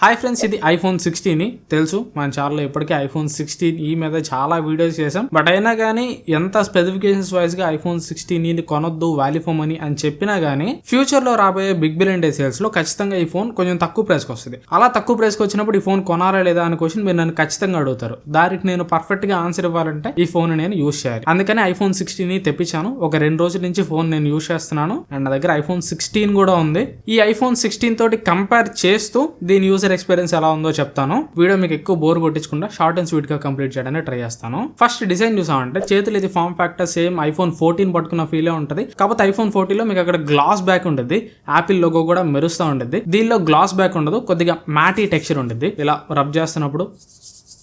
Hi friends, ఇది iPhone 16 తెలుసు మన ఛానల్లో ఇప్పటికే ఐఫోన్ 16 మీద చాలా వీడియోస్ చేసాం. బట్ అయినా కానీ ఎంత స్పెసిఫికేషన్స్ వైజ్ గా ఐఫోన్ 16 కొనొద్దు వాల్యూ ఫర్ మనీ అని చెప్పినా గానీ ఫ్యూచర్ లో రాబోయే బిగ్ బిలియన్ డే సేల్స్ లో ఖచ్చితంగా ఈ ఫోన్ కొంచెం తక్కువ ప్రైస్ కి వస్తుంది. అలా తక్కువ ప్రైస్ కి వచ్చినప్పుడు ఈ ఫోన్ కొనాలా లేదా అనే క్వశ్చన్ మీరు నన్ను ఖచ్చితంగా అడుగుతారు. దానికి నేను పర్ఫెక్ట్ గా ఆన్సర్ ఇవ్వాలంటే ఈ ఫోన్ నేను యూస్ చేయాలి. అందుకని ఐఫోన్ 16 తెప్పించాను. ఒక 2 రోజుల నుంచి ఫోన్ నేను యూస్ చేస్తున్నాను అండ్ నా దగ్గర ఐఫోన్ 16 కూడా ఉంది. ఈ ఐఫోన్ 16 తోటి కంపేర్ చేస్తూ దీని యూజర్ ఎక్స్పీరియన్స్ ఎలా ఉందో చెప్తాను. వీడియో మీకు ఎక్కువ బోర్ కొట్టించకుండా షార్ట్ అండ్ స్వీట్ గా కంప్లీట్ చేయడానికి ట్రై చేస్తాను. ఫస్ట్ డిజైన్ చూసామంటే చేతులు ఇది ఫార్మ్ ఫ్యాక్టర్ సేమ్ ఐఫోన్ 14 పట్టుకున్న ఫీలే ఉంటది. కాకపోతే ఐఫోన్ 14 లో మీకు అక్కడ గ్లాస్ బ్యాక్ ఉంటుంది, యాపిల్ లోగో కూడా మెరుస్తూ ఉంటుంది. దీనిలో గ్లాస్ బ్యాక్ ఉండదు, కొద్దిగా మ్యాటీ టెక్స్చర్ ఉంటుంది. ఇలా రబ్ చేస్తున్నప్పుడు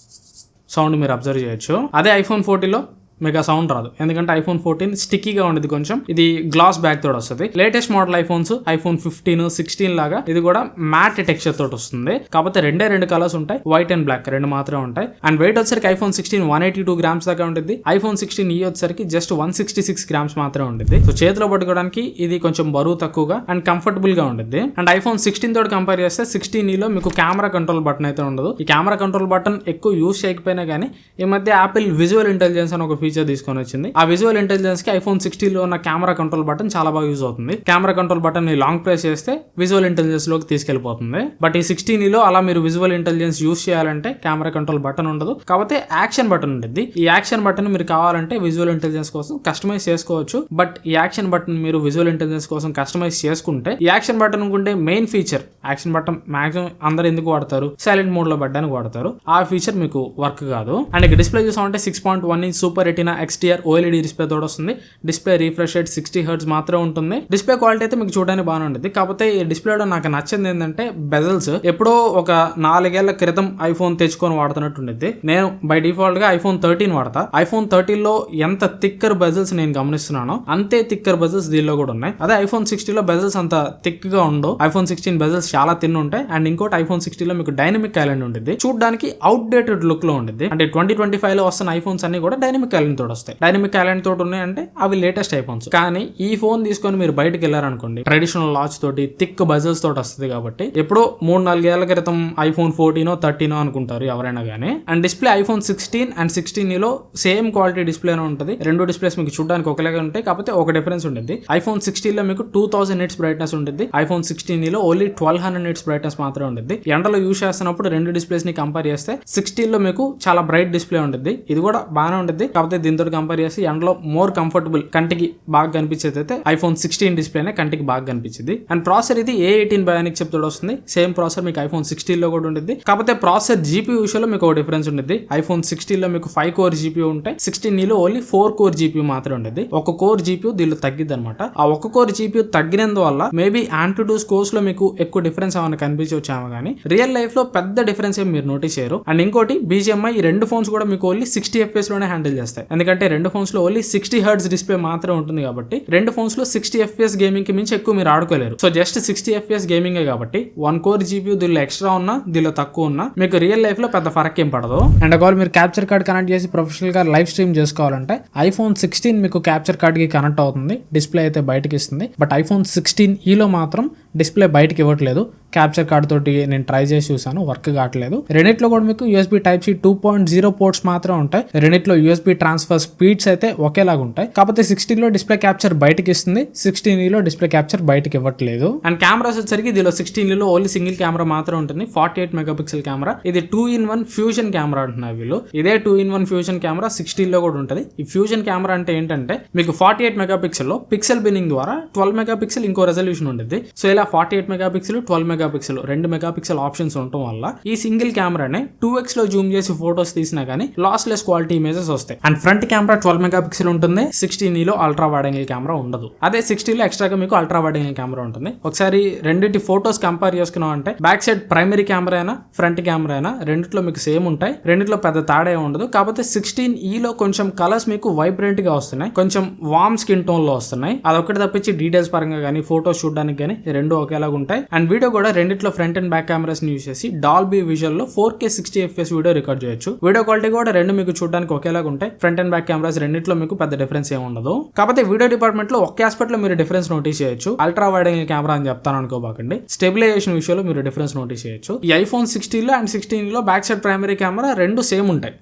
సౌండ్ మీరు అబ్జర్వ్ చేయొచ్చు. అదే ఐఫోన్ 14 లో మీకు ఆ సౌండ్ రాదు, ఎందుకంటే ఐఫోన్ 14 స్టిక్కీగా ఉండేది, కొంచెం ఇది గ్లాస్ బ్యాక్ తోటి వస్తుంది. లేటెస్ట్ మోడల్ ఐఫోన్స్ ఐఫోన్ 15, 16 లాగా ఇది కూడా మ్యాట్ టెక్స్చర్ తోటి వస్తుంది. కాకపోతే రెండు కలర్స్ ఉంటాయి, వైట్ అండ్ బ్లాక్ రెండు మాత్రమే ఉంటాయి. అండ్ వెయిట్ వచ్చరికి ఐఫోన్ 16 182 గ్రామ్స్ దాకా ఉంటుంది. ఐఫోన్ 16 వచ్చరికి జస్ట్ 166 గ్రామ్స్ మాత్రమే ఉంటుంది. సో చేతిలో పట్టుకోవడానికి ఇది కొంచెం బరువు తక్కువగా అండ్ కంఫర్టబుల్ గా ఉంటుంది. అండ్ ఐఫోన్ 16 తోటి కంపేర్ చేస్తే 16 లో మీకు కెమెరా కంట్రోల్ బటన్ అయితే ఉండదు. ఈ కెమెరా కంట్రోల్ బటన్ ఎక్కువ యూస్ చేయకపోయినా కానీ ఈ మధ్య యాపిల్ విజువల్ ఇంటెలిజెన్స్ అని ఒక ఫీచర్ తీసుకొని వచ్చింది. ఆ విజువల్ ఇంటెలిజెన్స్ కి ఐఫోన్ 16 లో ఉన్న కెమెరా కంట్రోల్ బటన్ చాలా బాగా యూజ్ అవుతుంది. కెమెరా కంట్రోల్ బటన్ ని లాంగ్ ప్రెస్ చేస్తే విజువల్ ఇంటెలిజెన్స్ లోకి తీసుకెళ్లిపోతుంది. బట్ ఈ 16 లో అలా మీరు విజువల్ ఇంటెలిజెన్స్ యూజ్ చేయాలంటే కెమెరా కంట్రోల్ బటన్ ఉండదు. కాకపోతే యాక్షన్ బటన్ ఉంటుంది. ఈ యాక్షన్ బటన్ మీరు కావాలంటే విజువల్ ఇంటెలిజెన్స్ కోసం కస్టమైజ్ చేసుకోవచ్చు. బట్ ఈ యాక్షన్ బటన్ మీరు విజువల్ ఇంటెలిజెన్స్ కోసం కస్టమైజ్ చేసుకుంటే ఈ యాక్షన్ బటన్ ఉంటే main feature action button maximum అందరు ఎందుకు వాడతారు, సైలెంట్ మోడ్ లో పెట్టడానికి వాడతారు. ఆ ఫీచర్ మీకు వర్క్ కాదు. అండ్ ఇక డిస్ప్లే చూసామంటే 6.1 inch super retina XDR OLED display తోడు వస్తుంది. డిస్ప్లే రిఫ్రెష్ రేట్ 60 Hz మాత్రం ఉంటుంది. డిస్ప్లే క్వాలిటీ అయితే మీకు చూడడానికి బాగానే ఉంటుంది. కాకపోతే ఈ డిస్ప్లేలో నాకు నచ్చింది ఏంటంటే బెజల్స్. ఎప్పుడో ఒక 4 ఏళ్ల క్రితం ఐఫోన్ తెచ్చుకొని వాడుతున్నట్టు ఉండేది. నేను బై డిఫాల్ట్ గా ఐఫోన్ 13 వాడతా. ఐఫోన్ 13 లో ఎంత థిక్కర్ బెజల్స్ నేను గమనిస్తున్నానో అంతే థిక్కర్ బెజల్స్ దీనిలో కూడా ఉన్నాయి. అదే ఐఫోన్ 16 లో బెజల్స్ అంత థిక్ గా ఉండవు. ఐఫోన్ 16 బెజల్స్ చాలా తిన్ ఉంటాయి. అండ్ ఇంకోటి ఐఫోన్ 16 లో మీకు డైనమిక్ ఐలాండ్ ఉంటుంది. చూడడానికి అవుట్ డేటెడ్ లుక్ లో ఉంటుంది. అంటే 2025 లో వస్తున్న ఐఫోన్స్ అన్ని కూడా డైనమిక్ ఐలాండ్ తోడు వస్తాయి. డైనమిక్ ఐలాండ్ తోటి ఉన్నాయంటే అవి లేటెస్ట్ ఐఫోన్స్. కానీ ఈ ఫోన్ తీసుకొని మీరు బయటకు వెళ్ళారనుకోండి, ట్రెడిషనల్ లాచ్ తోటి థిక్ బజల్స్ తోటి వస్తుంది. కాబట్టి ఎప్పుడో 3-4 ఏళ్ల క్రితం ఐఫోన్ 14 13 అనుకుంటారు ఎవరైనా గానీ. అండ్ డిస్ప్లే ఐఫోన్ 16 అండ్ 16 లో సేమ్ క్వాలిటీ డిస్ప్లే ఉంటుంది. రెండు డిస్ప్లేస్ మీకు చూడడానికి ఒకలాగా ఉంటాయి. కాకపోతే ఒక డిఫరెన్స్ ఉంటుంది. ఐఫోన్ 16 లో మీకు 2000 nits బ్రైట్నెస్ ఉంటుంది. ఐఫోన్ 16 లో ఓన్లీ 1200 nits బ్రైట్నెస్ మాత్రమే ఉంటుంది. ఎండలో యూస్ చేస్తున్నప్పుడు రెండు డిస్ప్లేస్ ని కంపేర్ చేస్తే 16 లో మీకు చాలా బ్రైట్ డిస్ప్లే ఉంటుంది. ఇది కూడా బాగానే ఉంటుంది. కాకపోతే దీంతో కంపేర్ చేసి ఎండలో మోర్ కంఫర్టబుల్, కంటికి బాగా కనిపించేది అయితే ఐఫోన్ 16 డిస్ప్లేనే కంటికి బాగా కనిపించింది. అండ్ ప్రాసెసర్ ఇది A18 Bionic చిప్ తోటి వస్తుంది. సేమ్ ప్రాసెసర్ మీకు ఐఫోన్ 16 లో కూడా ఉంటుంది. కాకపోతే ప్రాసెసర్ GPU విషయంలో మీకు ఒక డిఫరెన్స్ ఉంటుంది. ఐఫోన్ 16 లో మీకు 5 కోర్ GPU ఉంటాయి. 16 లో ఓన్లీ 4 కోర్ GPU మాత్రమే ఉంటుంది. ఒక కోర్ GPU దీనిలో తగ్గిద్ది అనమాట. ఆ ఒక కోర్ GPU తగ్గినందువల్ల మేబీ AnTuTu స్కోర్స్ లో మీకు ఎక్కువ డిఫరెన్స్ ఏమైనా కనిపించవచ్చామో కానీ రియల్ లైఫ్ లో పెద్ద డిఫరెన్స్ ఏమి మీరు నోటీస్ చేయరు. అండ్ ఇంకోటి BGMI ఈ రెండు ఫోన్స్ కూడా మీకు ఓన్లీ 60 FPS లోనే హ్యాండిల్ చేస్తాయి. ఎందుకంటే రెండు ఫోన్స్ లో ఓన్లీ 60 Hz డిస్ప్లే మాత్రం ఉంటుంది. కాబట్టి రెండు ఫోన్స్ లో 60 FPS గేమింగ్ కి మించి ఎక్కువ మీరు ఆడుకోలేరు. సో జస్ట్ 60 FPS గేమింగ్ కాబట్టి 1 కోర్ GPU దీనిలో ఎక్స్ట్రా ఉన్నా దీనిలో తక్కువ ఉన్నా మీకు రియల్ లైఫ్ లో పెద్ద ఫరక్ ఏం పడదు. అండ్ ఒకవేళ మీరు క్యాప్చర్ కార్డ్ కనెక్ట్ చేసి ప్రొఫెషనల్ గా లైవ్ స్ట్రీమ్ చేసుకోవాలంటే ఐఫోన్ 16 మీకు క్యాప్చర్ కార్డ్ కి కనెక్ట్ అవుతుంది. డిస్ప్లే అయితే బయటకి ఇస్తుంది. బట్ ఐఫోన్ 16 లో మాత్రం డిస్ప్లే బయటకి ఇవ్వట్లేదు. క్యాప్చర్ కార్డ్ తోటి నేను ట్రై చేసి చూసాను, వర్క్ కావట్లేదు. రెండిట్లో కూడా మీకు USB Type-C 2.0 పోర్ట్స్ మాత్రం ఉంటాయి. రెండిట్లో USB ట్రాన్స్ఫర్ స్పీడ్స్ అయితే ఒకేలాగా ఉంటాయి. కాకపోతే 16 లో డిస్ప్లే క్యాప్చర్ బయటకి ఇస్తుంది, 16 లో డిస్ప్లే క్యాప్చర్ బయటకి ఇవ్వట్లేదు. అండ్ కెమెరాస్ వచ్చరికి దీనిలో 16 లో ఓన్లీ సింగిల్ కెమెరా మాత్రం ఉంటుంది. 48 మెగాపిక్సెల్ కెమెరా. ఇది 2-in-1 ఫ్యూజన్ కెమెరా అంటున్నారు వీళ్ళు. ఇదే 2-in-1 ఫ్యూజన్ కెమెరా 16 లో కూడా ఉంటుంది. ఈ ఫ్యూజన్ కెమెరా అంటే ఏంటంటే మీకు 48 మెగాపిక్సెల్ లో పిక్సెల్ బిన్నింగ్ ద్వారా 12 మెగాపిక్సెల్ ఇంకో రెజల్యూషన్ ఉంటుంది. సో ఇలా 48 మెగాపిక్సెల్ 12 మెగాపిక్సెల్ 2 మెగాపిక్సెల్ ఆప్షన్స్ ఉండటం వల్ల ఈ సింగిల్ కెమెరానే 2x లో జూమ్ చేసి ఫోటోస్ తీసినా గానీ లాస్ లెస్ క్వాలిటీ ఇమేజెస్ వస్తాయి. అండ్ ఫ్రంట్ కెమెరా 12 మెగాపిక్సెల్ ఉంటుంది. 16 లో అల్ట్రా వైడ్ యాంగిల్ కెమెరా ఉండదు. అదే 16 లో ఎక్స్ట్రాగా మీకు అల్ట్రా వైడ్ యాంగిల్ కెమెరా ఉంటుంది. ఒకసారి రెండింటి ఫోటోస్ కంపేర్ చేసుకున్నాం అంటే బ్యాక్ సైడ్ ప్రైమరీ కెమెరా అయినా ఫ్రంట్ కెమెరా అయినా రెండిట్లో మీకు సేమ్ ఉంటాయి. రెండిట్లో పెద్ద తేడా ఉండదు. కాకపోతే 16 లో కొంచెం కలర్స్ మీకు వైబ్రెంట్ గా వస్తున్నాయి, కొంచెం వార్మ్ స్కిన్ టోన్ లో వస్తున్నాయి. అదొకటి తప్పించి డీటెయిల్స్ పరంగా కానీ ఫోటోస్ చూడడానికి కానీ రెండు ఒకేలాగా ఉంటాయి. అండ్ వీడియో కూడా రెండిట్లో front and back cameras use చేసి డాల్బీ విజువల్ లో 4K 60 FPS వీడియో రికార్డ్ చేయొచ్చు. వీడియో క్వాలిటీ కూడా రెండు మీకు చూడడానికి ఒకేలాగా ఉంటాయి. ఫ్రంట్ అండ్ బ్యాక్ కెమెరాస్ రెండిట్లో మీకు పెద్ద డిఫరెన్స్ ఏమి ఉండదు. కాకపోతే వీడియో డిపార్ట్మెంట్ లో ఒక్క ఆస్పెక్ట్ లో మీరు డిఫరెన్స్ నోటీస్ చేయొచ్చు. అల్ట్రా వైడ్ యాంగిల్ కెమెరా అని చెప్తాను అనుకోబాకండి. స్టెబిలైజేషన్ విషయంలో మీరు డిఫరెన్స్ నోటీస్ చేయొచ్చు. ఈ ఐఫోన్ 16 లో అండ్ 16 లో బ్యాక్ సైడ్ ప్రైమరీ కెమెరా రెండు సేమ్ ఉంటాయి.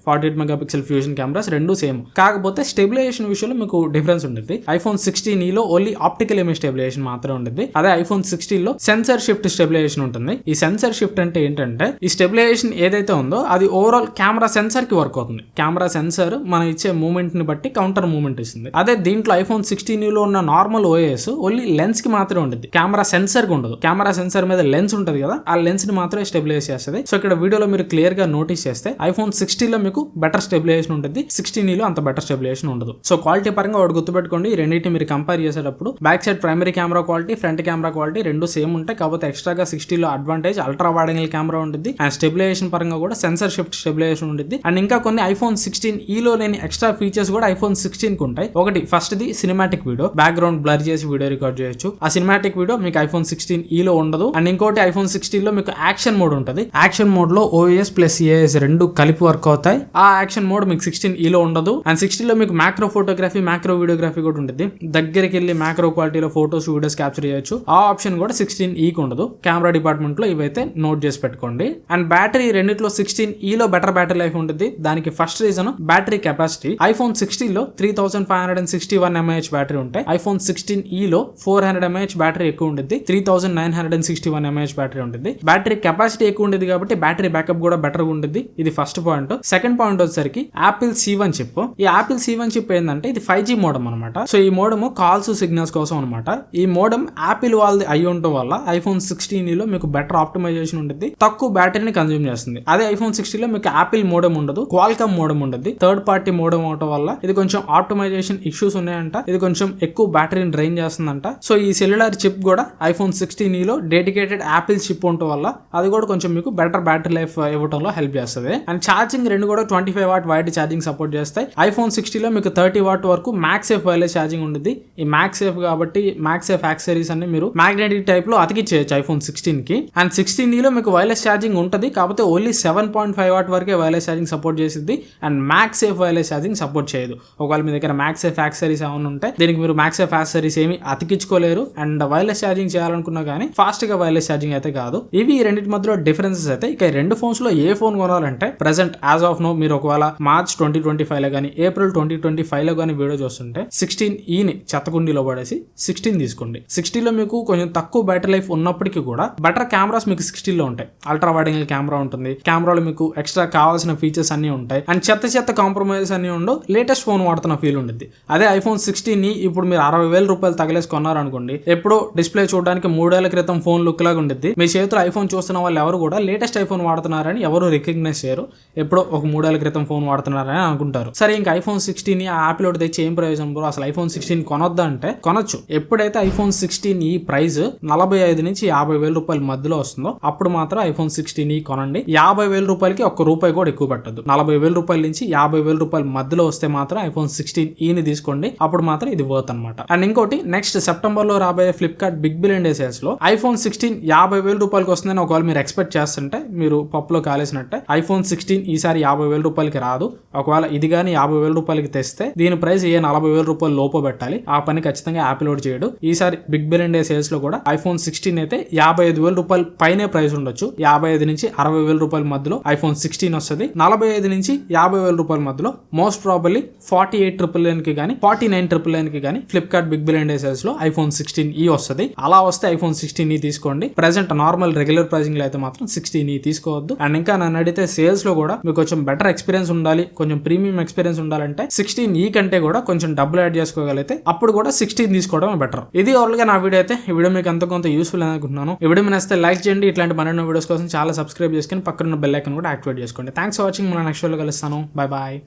48 మెగాపిక్సెల్ ఫ్యూజన్ కెమెరాస్ రెండు సేమ్. కాకపోతే స్టెబిలైజేషన్ విషయంలో మీకు డిఫరెన్స్ ఉంటుంది. ఐఫోన్ 16 లో ఓన్లీ ఆప్టికల్ ఇమేజ్ స్టెబిలైజేషన్ మాత్రమే ఉంటుంది. అదే ఐఫోన్ 16 లో సెన్సర్ షిఫ్ట్ స్టెబిలైజేషన్ ఉంటుంది. ఈ సెన్సర్ షిఫ్ట్ అంటే ఏంటంటే ఈ స్టెబిలైజేషన్ ఏదైతే ఉందో అది ఓవరాల్ కెమెరా సెన్సర్ కి వర్క్ అవుతుంది. కెమెరా సెన్సర్ మనం ఇచ్చే మూవ్మెంట్ ని బట్టి కౌంటర్ మూవ్మెంట్ ఇస్తుంది. అదే దీంట్లో ఐఫోన్ 16 లో ఉన్న నార్మల్ ఓఎస్ ఓన్లీ లెన్స్ కి మాత్రమే ఉంటుంది. కెమెరా సెన్సర్ కి ఉండదు. కెమెరా సెన్సర్ మీద లెన్స్ ఉంటుంది కదా, ఆ లెన్స్ ని మాత్రమే స్టెబిలైజ్ చేస్తుంది. సో ఇక్కడ వీడియోలో మీరు క్లియర్ గా నోటీస్ చేస్తే ఐఫోన్ 16 లో మీకు బెటర్ స్టెబిలైజేషన్ ఉంటుంది. 16 లో అంత బెటర్ స్టెబిలైజేషన్ ఉండదు. సో క్వాలిటీ పరంగా ఒకటి గుర్తుపెట్టుకోండి, ఈ రెండింటిని మీరు కంపేర్ చేసేటప్పుడు back side primary camera quality, front camera quality రెండు సేమ్ ఉంటాయి. కాకపోతే ఎక్స్ట్రాగా 60 లో advantage ultra wide angle camera ఉంటుంది. అండ్ స్టెబిలైజేషన్ పరంగా కూడా సెన్సర్ షిఫ్ట్ స్టెబిలైజేషన్ ఉంటుంది. అండ్ ఇంకా కొన్ని ఐఫోన్ 16 లో లేని ఎక్స్ట్రా ఫీచర్స్ కూడా ఐఫోన్ 16 కి ఉంటాయి. ఒకటి first the cinematic video, background blur చేసి వీడియో రికార్డ్ చేయొచ్చు. ఆ సినిమాటిక్ వీడియో మీకు ఐఫోన్ 16 లో ఉండదు. అండ్ ఇంకోటి ఐఫోన్ 16 లో మీకు యాక్షన్ మోడ్ ఉంటుంది. యాక్షన్ మోడ్ లో OAS ప్లస్ EAS రెండు కలిపి వర్క్ అవుతాయి. ఆ యాక్షన్ మోడ్ మీకు 16 లో ఉండదు. అండ్ 16 లో మీకు మ్యాక్రో ఫోటోగ్రఫీ, మ్యాక్రో వీడియోగ్రఫీ కూడా ఉంటుంది. దగ్గరికి వెళ్ళి మ్యాక్రో క్వాలిటీలో ఫోటోస్, వీడియోస్ క్యాప్చర్ చేయొచ్చు. ఆ ఆప్షన్ కూడా 16 కి ఉండదు. కెమెరా డిపార్ట్మెంట్ లో ఇవైతే నోట్ చేసి పెట్టుకోండి. అండ్ బ్యాటరీ రెండిట్లో 16 లో బెటర్ బ్యాటరీ లైఫ్ ఉంటుంది. దానికి first reason battery capacity. IPhone 16 లో 3561 mAh బ్యాటరీ ఉంటాయి. ఐఫోన్ 16 లో 400 mAh బ్యాటరీ ఎక్కువ ఉంటుంది. 3961 mAh బ్యాటరీ ఉంటుంది. బ్యాటరీ కెపాసిటీ ఎక్కువ ఉంటుంది కాబట్టి బ్యాటరీ బ్యాకప్ కూడా బెటర్ గా ఉంటుంది. ఇది ఫస్ట్ పాయింట్. సెకండ్ పాయింట్ వచ్చేసరికి యాపిల్ C1 చిప్. ఈ యాపిల్ C1 చిప్ ఏంటంటే ఇది 5G మోడమ్ అనమాట. సో ఈ మోడమ్ కాల్స్, సిగ్నల్స్ కోసం అనమాట. ఈ మోడమ్ యాపిల్ వాళ్ళది అయి ఉండటం వల్ల ఐఫోన్ 16 లో మీకు బెటర్ ఆప్టిమైజేషన్ ఉంటుంది. తక్కువ బ్యాటరీని కన్జ్యూమ్ చేస్తుంది. అదే ఐఫోన్ 16 లో మీకు యాపిల్ మోడమ్ ఉండదు, క్వాల్కామ్ మోడమ్ ఉంటుంది. థర్డ్ పార్టీ మోడమ్ అవటం వల్ల ఇది కొంచెం ఆప్టిమైజేషన్ ఇష్యూస్ ఉన్నాయంట. ఇది కొంచెం ఎక్కువ బ్యాటరీని డ్రైన్ చేస్తుందంట. సో ఈ సెల్యులార్ చిప్ కూడా ఐఫోన్ 16 లో డెడికేటెడ్ యాపిల్ చిప్ ఉండటం వల్ల అది కూడా కొంచెం మీకు బెటర్ బ్యాటరీ లైఫ్ ఇవ్వడంలో హెల్ప్ చేస్తుంది. అండ్ ఛార్జింగ్ రెండు కూడా 25 వాట్ వైడ్ ఛార్జింగ్ సపోర్ట్ చేస్తాయి. ఐఫోన్ 60 లో మీకు 30 వాట్ వరకు మ్యాక్సేఫ్ వైర్లెస్ ఛార్జింగ్ ఉంటుంది. ఈ మ్యాక్సేఫ్ కాబట్టి మ్యాక్సేఫ్ యాక్సెసరీస్ అన్ని మీరు మ్యాగ్నెటిక్ టైప్ లో అతికిచ్చేయచ్చు ఐఫోన్ 16 కి. అండ్ 16 లో మీకు వైర్లెస్ ఛార్జింగ్ ఉంటుంది. కాకపోతే ఓన్లీ 7.5 వాట్ వరకే వైర్లెస్ ఛార్జింగ్ సపోర్ట్ చేసింది. And MagSafe wireless charging support చేయదు. ఒకవేళ మీ దగ్గర మ్యాక్సేఫ్ యాక్సెసరీస్ ఏమైనా ఉంటే దీనికి మీరు మ్యాక్సేఫ్ యాక్సెసరీస్ ఏమి అతికించుకోలేరు. అండ్ వైర్లెస్ ఛార్జింగ్ చేయాలనుకున్నా కానీ ఫాస్ట్ గా వైర్లెస్ ఛార్జింగ్ అయితే కాదు. ఇవి రెండింటి మధ్యలో డిఫరెన్సెస్ అయితే. ఇక రెండు ఫోన్స్ లో ఏ ఫోన్ కొనాలంటే ప్రెసెంట్ యాజ్ ఆఫ్ నో మీరు ఒకవేళ మార్చ్ 2025 లో కానీ ఏప్రిల్ 2025 లో కానీ వీడియో చూస్తుంటే 16E ని చెత్తకుండీలో పడేసి 16 తీసుకోండి. 16 లో మీకు కొంచెం తక్కువ బ్యాటరీ లైఫ్ ఉన్నప్పటికీ కూడా బెటర్ కెమెరాస్ మీకు 16 లో ఉంటాయి. అల్ట్రా వైడ్ యాంగిల్ కెమెరా ఉంటుంది. కెమెరాలో మీకు ఎక్స్ట్రా కావాల్సిన ఫీచర్స్ అన్ని ఉంటాయి. అండ్ చెత్త కాంప్రమైజెస్ అన్ని ఉండవు. లేటెస్ట్ ఫోన్ వాడుతున్న ఫీల్ ఉంటుంది. అదే ఐఫోన్ 16 ఇప్పుడు మీరు 60,000 రూపాయలు తగిలేసి కొన్నారనుకోండి, ఎప్పుడో డిస్ప్లే చూడడానికి 3 ఏళ్ల క్రితం ఫోన్ లుక్ లాగా ఉంటుంది. మీ చేతిలో ఐఫోన్ చూస్తున్న వాళ్ళు ఎవరు కూడా లేటెస్ట్ ఐఫోన్ వాడుతున్నారని ఎవరు రికగ్నైజ్ చేయరు. ఎప్పుడో ఒక 3 ఏళ్ల క్రితం ఫోన్ వాడుతున్నారని అనుకుంటారు. సరే ఇంకా ఐఫోన్ 16 ఆ యాపిల్ ఒకటి తెచ్చి ఏం ప్రయోజనం బ్రో, అసలు ఐఫోన్ 16 కొనొద్దా అంటే కొనొచ్చు. ఎప్పుడైతే ఐఫోన్ 16 ప్రైస్ 45 నుంచి 50,000 రూపాయల మధ్యలో వస్తుందో అప్పుడు మాత్రం ఐఫోన్ 16 కొనండి. 50,000 రూపాయలకి ₹1 కూడా ఎక్కువ పెట్టద్దు. 40,000 రూపాయల నుంచి 50,000 రూపాయల మధ్యలో వస్తే మాత్రం ఐఫోన్ 16 తీసుకోండి. అప్పుడు మాత్రం ఇది వర్త్ అనమాట. అండ్ ఇంకోటి నెక్స్ట్ సెప్టెంబర్ లో రాబోయే Flipkart big billion day sales లో ఐఫోన్ 16 50,000 రూపాయలకి వస్తుందని ఒకవేళ మీరు ఎక్స్పెక్ట్ చేస్తుంటే మీరు పప్పులో కాలేసినట్టే. ఐఫోన్ 16 ఈసారి 50,000 రూపాయలకి రాదు. ఒకవేళ ఇది కానీ 50,000 రూపాయలకి తెస్తే దీని ప్రైస్ 40,000 రూపాయలు లోపు పెట్టాలి. ఆ పని ఖచ్చితంగా యాపిల్ ఒకటి చేయడు. ఈసారి బిగ్ బిలియన్ డే సేల్స్ లో కూడా ఐఫోన్ 16 అయితే 55,000 రూపాయల పైనే ప్రైస్ ఉండొచ్చు. 55 నుంచి 60,000 రూపాయల మధ్యలో ఐఫోన్ 16 వస్తుంది. 45 నుంచి 50,000 రూపాయల మధ్యలో మోస్ట్ ప్రాబబ్లీ 48,999 కి కానీ 49,999 కి కానీ Flipkart big billion day sales లో ఐఫోన్ 16 వస్తుంది. అలా వస్తే ఐఫోన్ 16 తీసుకోండి. ప్రెసెంట్ నార్మల్ రెగ్యులర్ ప్రైసింగ్ లో అయితే మాత్రం 16 తీసుకోవద్దు. అండ్ ఇంకా నన్ను అడిగితే సేల్స్ లో కూడా మీకు కొంచెం బెటర్ ఎక్స్పీరియన్స్ ఉండాలి, కొంచెం ప్రీమియం ఎక్స్పీరియన్స్ ఉండాలంటే 16 కంటే కూడా కొంచెం డబ్బులు యాడ్ చేసుకోగలిగితే అప్పుడు కూడా 16 తీసుకోవడం బెటర్. ఇది ఓవరాల్ గా నా వీడియో అయితే. ఈ వీడియో మీకు ఎంతో కొంత యూస్ఫుల్ అనుకుంటున్నాను. ఈ వీడియో నచ్చితే లైక్ చేయండి. ఇట్లాంటి మరిన్ని వీడియోస్ కోసం చాలా సబ్స్క్రైబ్ చేసుకుని పక్కన బెల్ ఐకాన్ కూడా యాక్టివేట్ చేసుకోండి. Thanks for watching. మన నెక్స్ట్ వీడియోలో కలుస్తాను. Bye bye.